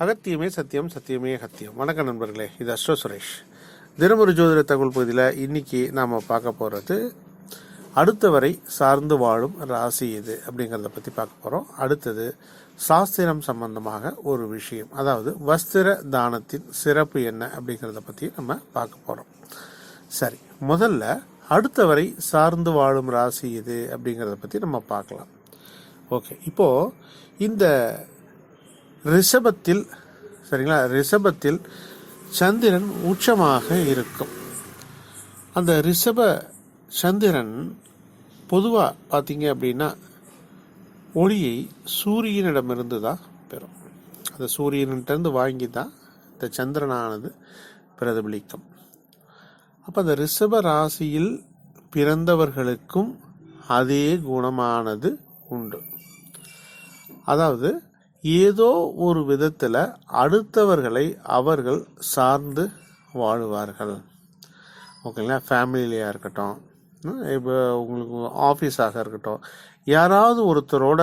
அகத்தியமே சத்தியம், சத்தியமே அகத்தியம். வணக்கம் நண்பர்களே, இது அஸ்ட்ரோ சுரேஷ். தினமொரு ஜோதிட தகவல் பகுதியில் இன்றைக்கி நாம் பார்க்க போகிறது அடுத்தவரை சார்ந்து வாழும் ராசி எது அப்படிங்கிறத பற்றி பார்க்க போகிறோம். அடுத்தது சாஸ்திரம் சம்பந்தமாக ஒரு விஷயம், அதாவது வஸ்திர தானத்தின் சிறப்பு என்ன அப்படிங்கிறத பற்றி நம்ம பார்க்க போகிறோம். சரி, முதல்ல அடுத்தவரை சார்ந்து வாழும் ராசி எது அப்படிங்கிறத பற்றி நம்ம பார்க்கலாம். ஓகே, இப்போது இந்த ரிஷபத்தில், சரிங்களா, ரிஷபத்தில் சந்திரன் உச்சமாக இருக்கும். அந்த ரிஷப சந்திரன் பொதுவாக பார்த்தீங்க அப்படின்னா ஒளியை சூரியனிடமிருந்து தான் பெறும். அந்த சூரியன்கிட்டருந்து வாங்கி தான் இந்த சந்திரனானது பிரதிபலிக்கும். அப்போ அந்த ரிஷப ராசியில் பிறந்தவர்களுக்கும் அதே குணமானது உண்டு. அதாவது ஏதோ ஒரு விதத்தில் அடுத்தவர்களை அவர்கள் சார்ந்து வாழுவார்கள். ஓகேங்களா, ஃபேமிலியாக இருக்கட்டும், இப்போ உங்களுக்கு ஆஃபீஸாக இருக்கட்டும், யாராவது ஒருத்தரோட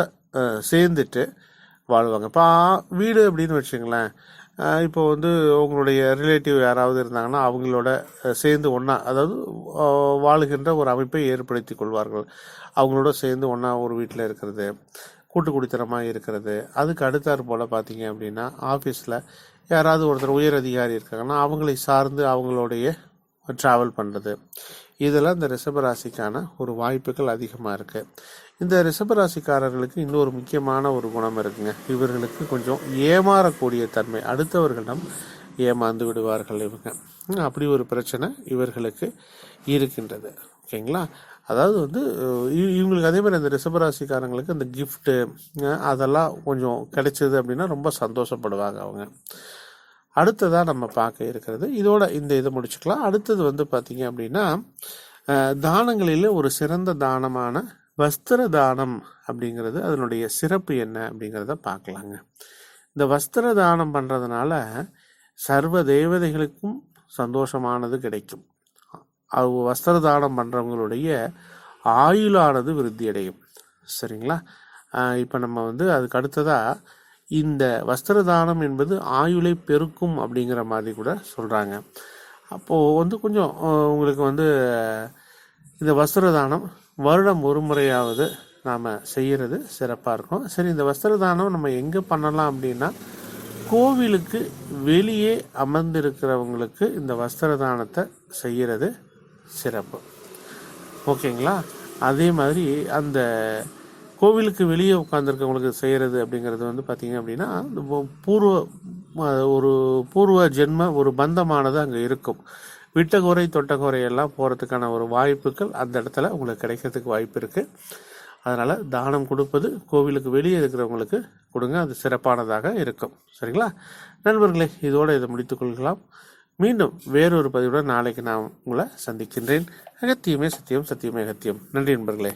சேர்ந்துட்டு வாழ்வாங்க. இப்போ வீடு அப்படின்னு வச்சுங்களேன், இப்போ வந்து உங்களுடைய ரிலேட்டிவ் யாராவது இருந்தாங்கன்னா அவங்களோட சேர்ந்து ஒன்றா, அதாவது வாழுகின்ற ஒரு அமைப்பை ஏற்படுத்தி கொள்வார்கள். அவங்களோட சேர்ந்து ஒன்றா ஒரு வீட்டில் இருக்கிறது, கூட்டு குடித்தனமாக இருக்கிறது. அதுக்கு அடுத்தாற் போல் பார்த்தீங்க அப்படின்னா ஆஃபீஸில் யாராவது ஒருத்தர் உயர் அதிகாரி இருக்காங்கன்னா அவங்களை சார்ந்து அவங்களுடைய ட்ராவல் பண்ணுறது. இதெல்லாம் இந்த ரிஷபராசிக்கான ஒரு வாய்ப்புகள் அதிகமாக இருக்குது. இந்த ரிஷபராசிக்காரர்களுக்கு இன்னொரு முக்கியமான ஒரு குணம் இருக்குங்க. இவர்களுக்கு கொஞ்சம் ஏமாறக்கூடிய தன்மை, அடுத்தவர்களிடம் ஏமாந்து விடுவார்கள் இவங்க. அப்படி ஒரு பிரச்சனை இவர்களுக்கு இருக்கின்றது. ஓகேங்களா, அதாவது வந்து இவங்களுக்கு அதே மாதிரி அந்த ரிஷபராசிக்காரங்களுக்கு அந்த கிஃப்ட்டு அதெல்லாம் கொஞ்சம் கிடைச்சிது அப்படின்னா ரொம்ப சந்தோஷப்படுவாங்க அவங்க. அடுத்ததாக நம்ம பார்க்க இருக்கிறது, இதோட இந்த இதை முடிச்சுக்கலாம். அடுத்தது வந்து பார்த்திங்க அப்படின்னா தானங்களில் ஒரு சிறந்த தானமான வஸ்திர தானம் அப்படிங்கிறது, அதனுடைய சிறப்பு என்ன அப்படிங்கிறத பார்க்கலாங்க. இந்த வஸ்திர தானம் பண்ணுறதுனால சர்வ தேவதைகளுக்கும் சந்தோஷமானது கிடைக்கும். வஸ்திர தானம் பண்ணுறவங்களுடைய ஆயுளானது விருத்தி அடையும். சரிங்களா, இப்போ நம்ம வந்து அதுக்கு அடுத்ததாக இந்த வஸ்திர தானம் என்பது ஆயுளை பெருக்கும் அப்படிங்கிற மாதிரி கூட சொல்கிறாங்க. அப்போது வந்து கொஞ்சம் உங்களுக்கு வந்து இந்த வஸ்திர தானம் வருடம் ஒரு முறையாவது நாம் செய்கிறது சிறப்பாக இருக்கும். சரி, இந்த வஸ்திர தானம் நம்ம எங்கே பண்ணலாம் அப்படின்னா கோவிலுக்கு வெளியே அமர்ந்திருக்கிறவங்களுக்கு இந்த வஸ்திர தானத்தை செய்கிறது சிறப்பு. ஓகேங்களா, அதே மாதிரி அந்த கோவிலுக்கு வெளியே உட்காந்துருக்கவங்களுக்கு செய்கிறது அப்படிங்கிறது வந்து பார்த்திங்க அப்படின்னா ஒரு பூர்வ ஜென்ம ஒரு பந்தமானது அங்கே இருக்கும். விட்ட குறை தொட்ட குறையெல்லாம் போகிறதுக்கான ஒரு வாய்ப்புகள் அந்த இடத்துல உங்களுக்கு கிடைக்கிறதுக்கு வாய்ப்பு இருக்குது. அதனால் தானம் கொடுப்பது கோவிலுக்கு வெளியே இருக்கிறவங்களுக்கு கொடுங்க, அது சிறப்பானதாக இருக்கும். சரிங்களா நண்பர்களே, இதோடு இதை முடித்துக்கொள்ளலாம். மீண்டும் வேறொரு பதிவுடன் நாளைக்கு நான் உங்களை சந்திக்கின்றேன். அகத்தியமே சத்தியம், சத்தியமே அகத்தியம். நன்றி நண்பர்களே.